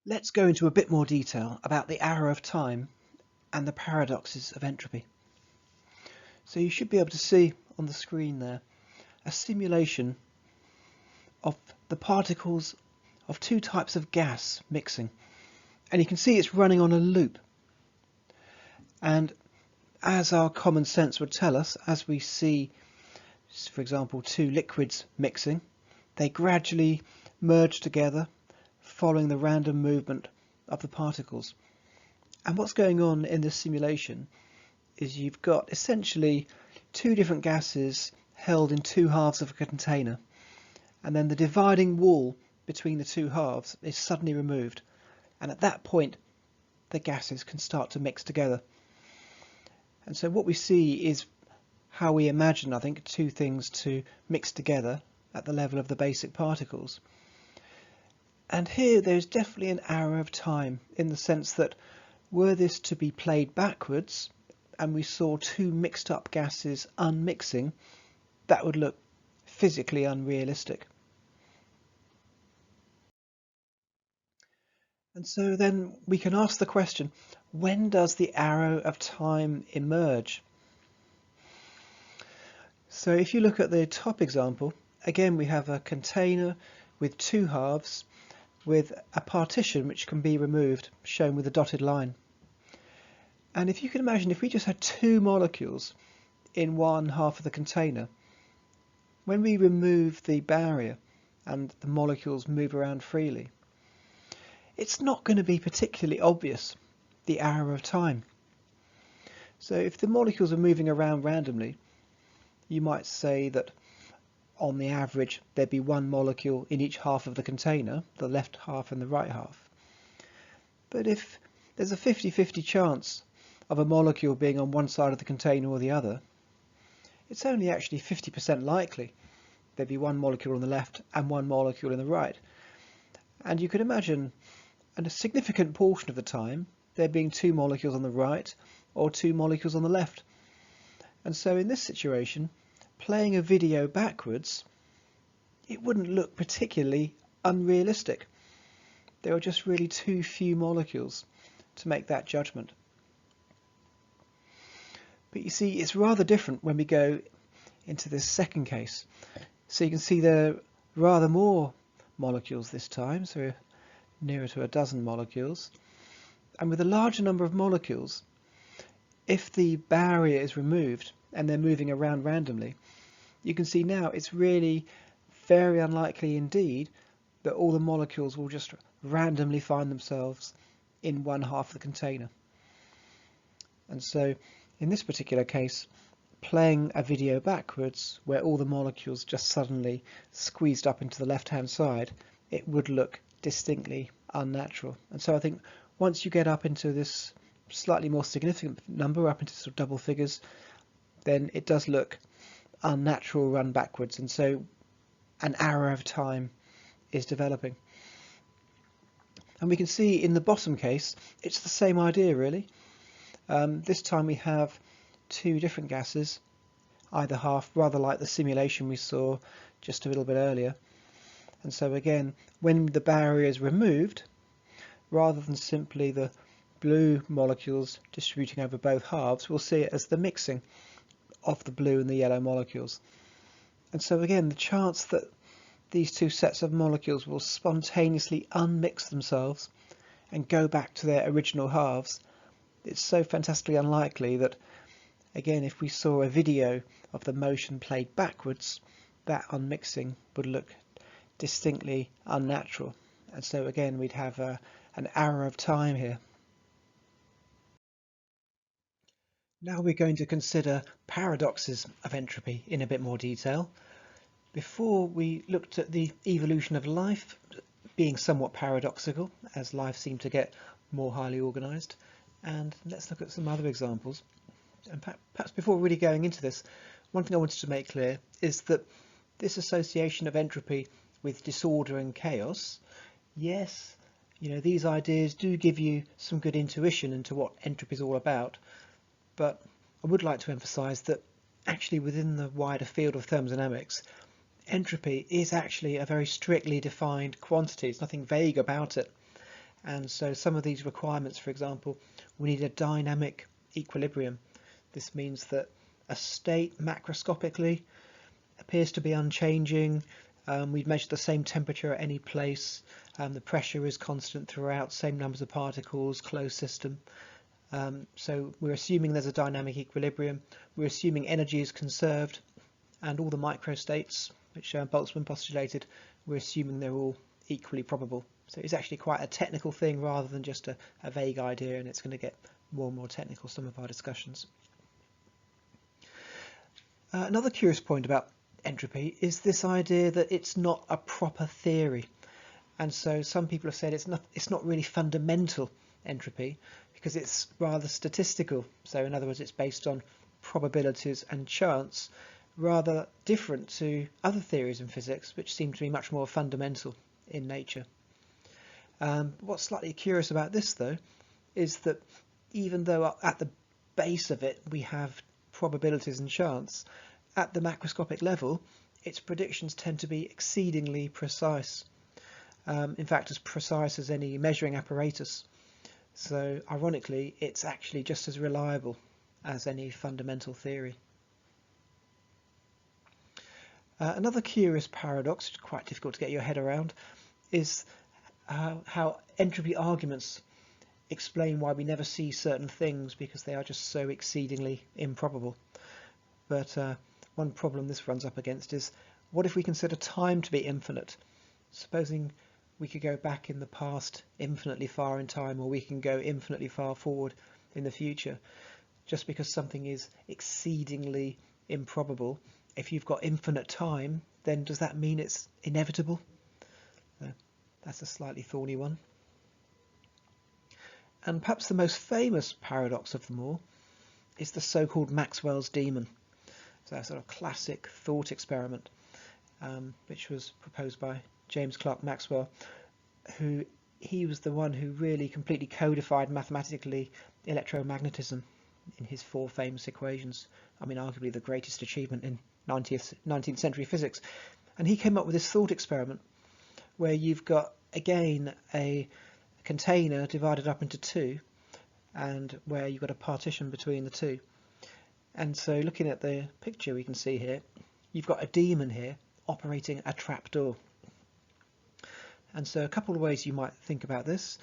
Let's go into a bit more detail about the arrow of time and the paradoxes of entropy. So you should be able to see on the screen there a simulation of the particles of two types of gas mixing, and you can see it's running on a loop. And as our common sense would tell us, as we see, for example, two liquids mixing, they gradually merge together following the random movement of the particles. And what's going on in this simulation is you've got essentially two different gases held in two halves of a container, and then the dividing wall between the two halves is suddenly removed, and at that point the gases can start to mix together. And so what we see is how we imagine, I think, two things to mix together at the level of the basic particles. And here there's definitely an arrow of time, in the sense that were this to be played backwards and we saw two mixed up gases unmixing, that would look physically unrealistic. And so then we can ask the question, when does the arrow of time emerge? So if you look at the top example, again we have a container with two halves with a partition which can be removed, shown with a dotted line. And if you can imagine, if we just had two molecules in one half of the container, when we remove the barrier and the molecules move around freely, it's not going to be particularly obvious, the arrow of time. So if the molecules are moving around randomly, you might say that on the average there'd be one molecule in each half of the container, the left half and the right half. But if there's a 50-50 chance of a molecule being on one side of the container or the other, it's only actually 50% likely there'd be one molecule on the left and one molecule in the right. And you could imagine a significant portion of the time there being two molecules on the right or two molecules on the left. And so in this situation, playing a video backwards, it wouldn't look particularly unrealistic. There are just really too few molecules to make that judgment. But you see, it's rather different when we go into this second case. So you can see there are rather more molecules this time, so nearer to a dozen molecules. And with a larger number of molecules, if the barrier is removed and they're moving around randomly, you can see now it's really very unlikely indeed that all the molecules will just randomly find themselves in one half of the container. And so in this particular case, playing a video backwards where all the molecules just suddenly squeezed up into the left hand side, it would look distinctly unnatural. And so I think once you get up into this slightly more significant number, up into sort of double figures, then it does look unnatural run backwards, and so an arrow of time is developing. And we can see in the bottom case it's the same idea really. This time we have two different gases, either half, rather like the simulation we saw just a little bit earlier. And so again, when the barrier is removed, rather than simply the blue molecules distributing over both halves, we'll see it as the mixing of the blue and the yellow molecules. And so again, the chance that these two sets of molecules will spontaneously unmix themselves and go back to their original halves, it's so fantastically unlikely that, again, if we saw a video of the motion played backwards, that unmixing would look distinctly unnatural. And so again, we'd have an arrow of time here. Now we're going to consider paradoxes of entropy in a bit more detail. Before, we looked at the evolution of life being somewhat paradoxical, as life seemed to get more highly organised. And let's look at some other examples. And perhaps before really going into this, one thing I wanted to make clear is that this association of entropy with disorder and chaos, yes, you know, these ideas do give you some good intuition into what entropy is all about, but I would like to emphasise that actually within the wider field of thermodynamics, entropy is actually a very strictly defined quantity. There's nothing vague about it, And so some of these requirements, for example, we need a dynamic equilibrium. This means that a state macroscopically appears to be unchanging. We've measured the same temperature at any place. The pressure is constant throughout, same numbers of particles, closed system. So we're assuming there's a dynamic equilibrium. We're assuming energy is conserved, and all the microstates, which Boltzmann postulated, we're assuming they're all equally probable. So it's actually quite a technical thing rather than just a vague idea, and it's going to get more and more technical some of our discussions. Another curious point about entropy is this idea that it's not a proper theory, and so some people have said it's not really fundamental entropy because it's rather statistical. So in other words, it's based on probabilities and chance, rather different to other theories in physics which seem to be much more fundamental in nature. What's slightly curious about this though is that even though at the base of it we have probabilities and chance, at the macroscopic level its predictions tend to be exceedingly precise. In fact, as precise as any measuring apparatus. So ironically, it's actually just as reliable as any fundamental theory. Another curious paradox, which is quite difficult to get your head around, is how entropy arguments explain why we never see certain things because they are just so exceedingly improbable. But one problem this runs up against is, what if we consider time to be infinite? Supposing we could go back in the past infinitely far in time, or we can go infinitely far forward in the future. Just because something is exceedingly improbable, if you've got infinite time, then does that mean it's inevitable? That's a slightly thorny one. And perhaps the most famous paradox of them all is the so-called Maxwell's demon. So a sort of classic thought experiment, which was proposed by James Clerk Maxwell, he was the one who really completely codified mathematically electromagnetism in his 4 famous equations. I mean, arguably the greatest achievement in 19th century physics. And he came up with this thought experiment where you've got, again, a container divided up into 2, and where you've got a partition between the 2. And so looking at the picture we can see here, you've got a demon here operating a trapdoor. And so a couple of ways you might think about this.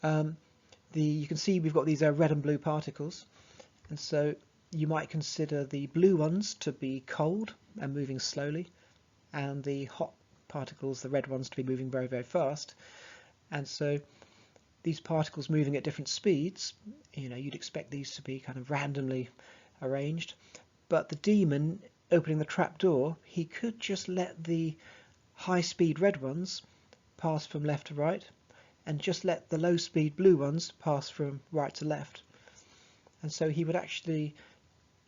You can see we've got these red and blue particles, and so you might consider the blue ones to be cold and moving slowly, and the hot particles, the red ones, to be moving very, very fast. And so these particles moving at different speeds, you'd expect these to be kind of randomly arranged, but the demon opening the trapdoor, he could just let the high-speed red ones pass from left to right, and just let the low-speed blue ones pass from right to left. And so he would actually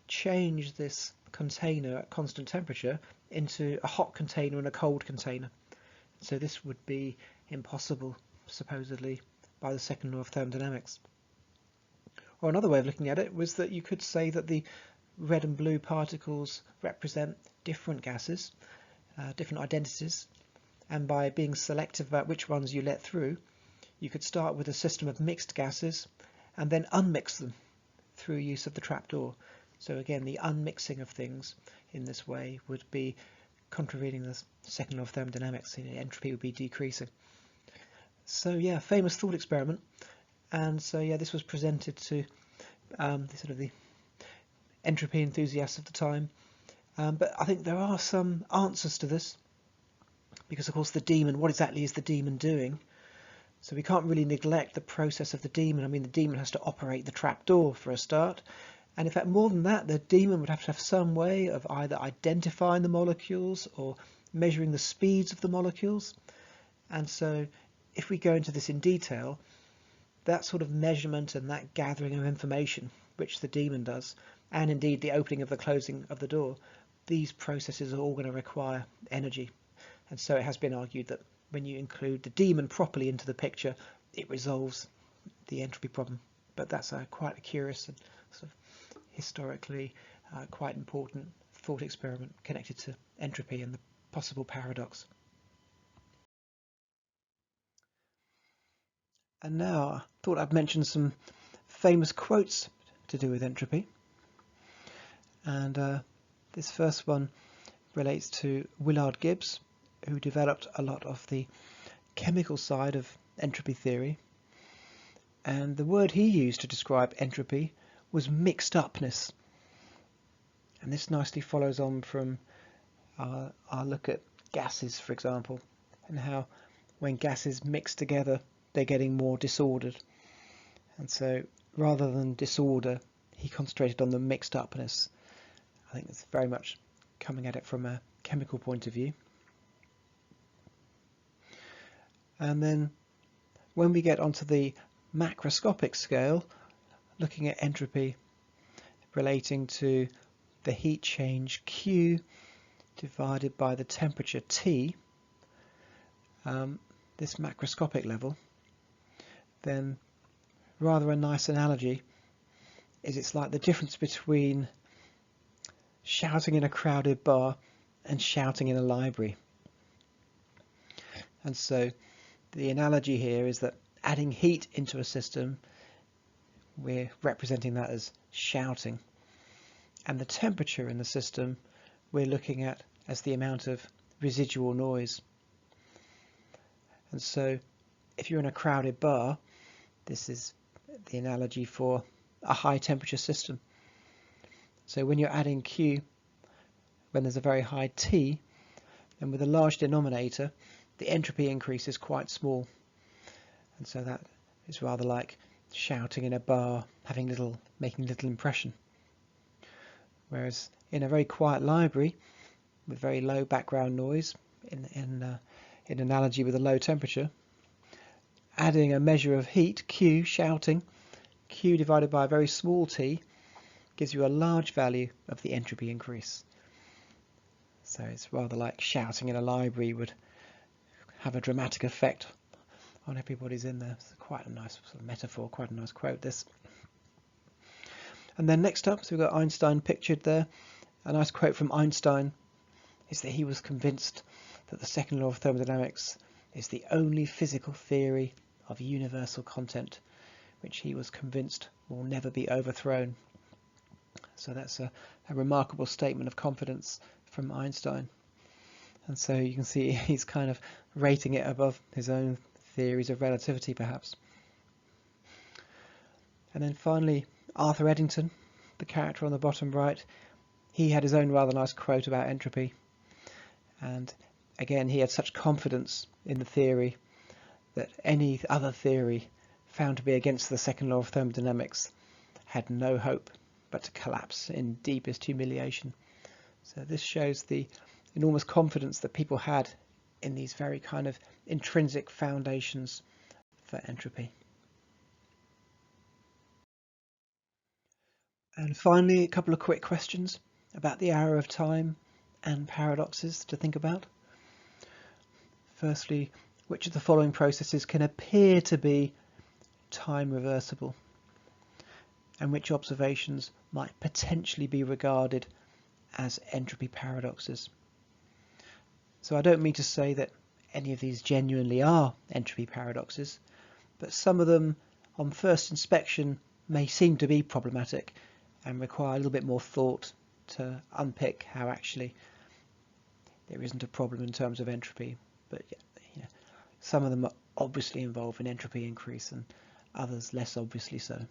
change this container at constant temperature into a hot container and a cold container. So this would be impossible, supposedly, by the second law of thermodynamics. Or another way of looking at it was that you could say that the red and blue particles represent different gases, different identities, and by being selective about which ones you let through, you could start with a system of mixed gases and then unmix them through use of the trapdoor. So again, the unmixing of things in this way would be contravening the second law of thermodynamics. Entropy would be decreasing. So yeah, famous thought experiment. And so yeah, this was presented to the entropy enthusiasts of the time. But I think there are some answers to this, because of course the demon, what exactly is the demon doing? So we can't really neglect the process of the demon. I mean, the demon has to operate the trapdoor for a start. And in fact, more than that, the demon would have to have some way of either identifying the molecules or measuring the speeds of the molecules. And so if we go into this in detail, that sort of measurement and that gathering of information, which the demon does, and indeed the opening of the closing of the door, these processes are all going to require energy. And so it has been argued that when you include the demon properly into the picture, it resolves the entropy problem. But that's quite a curious and sort of historically quite important thought experiment connected to entropy and the possible paradox. And now I thought I'd mention some famous quotes to do with entropy. And this first one relates to Willard Gibbs, who developed a lot of the chemical side of entropy theory. And the word he used to describe entropy was mixed upness. And this nicely follows on from our look at gases, for example, and how when gases mix together, they're getting more disordered. And so rather than disorder, he concentrated on the mixed upness. I think it's very much coming at it from a chemical point of view. And then when we get onto the macroscopic scale, looking at entropy relating to the heat change Q divided by the temperature T, this macroscopic level, then rather a nice analogy is it's like the difference between shouting in a crowded bar and shouting in a library. And so the analogy here is that adding heat into a system, we're representing that as shouting, and the temperature in the system we're looking at as the amount of residual noise. And so if you're in a crowded bar, this is the analogy for a high temperature system. So when you're adding Q, when there's a very high T, then with a large denominator, the entropy increase is quite small. And so that is rather like shouting in a bar, making little impression. Whereas in a very quiet library, with very low background noise, in analogy with a low temperature, adding a measure of heat, Q, shouting, Q divided by a very small t, gives you a large value of the entropy increase. So it's rather like shouting in a library would have a dramatic effect on everybody's in there. It's quite a nice sort of metaphor, quite a nice quote, this. And then next up, so we've got Einstein pictured there. A nice quote from Einstein is that he was convinced that the second law of thermodynamics is the only physical theory of universal content, which he was convinced will never be overthrown. So that's a remarkable statement of confidence from Einstein. And so you can see he's kind of rating it above his own theories of relativity, perhaps. And then finally, Arthur Eddington, the character on the bottom right, he had his own rather nice quote about entropy. And again, he had such confidence in the theory that any other theory found to be against the second law of thermodynamics had no hope but to collapse in deepest humiliation. So this shows the enormous confidence that people had in these very kind of intrinsic foundations for entropy. And finally, a couple of quick questions about the arrow of time and paradoxes to think about. Firstly, which of the following processes can appear to be time reversible? And which observations might potentially be regarded as entropy paradoxes? So I don't mean to say that any of these genuinely are entropy paradoxes, but some of them on first inspection may seem to be problematic and require a little bit more thought to unpick how actually there isn't a problem in terms of entropy. But you know, some of them are obviously involve an entropy increase and others less obviously so.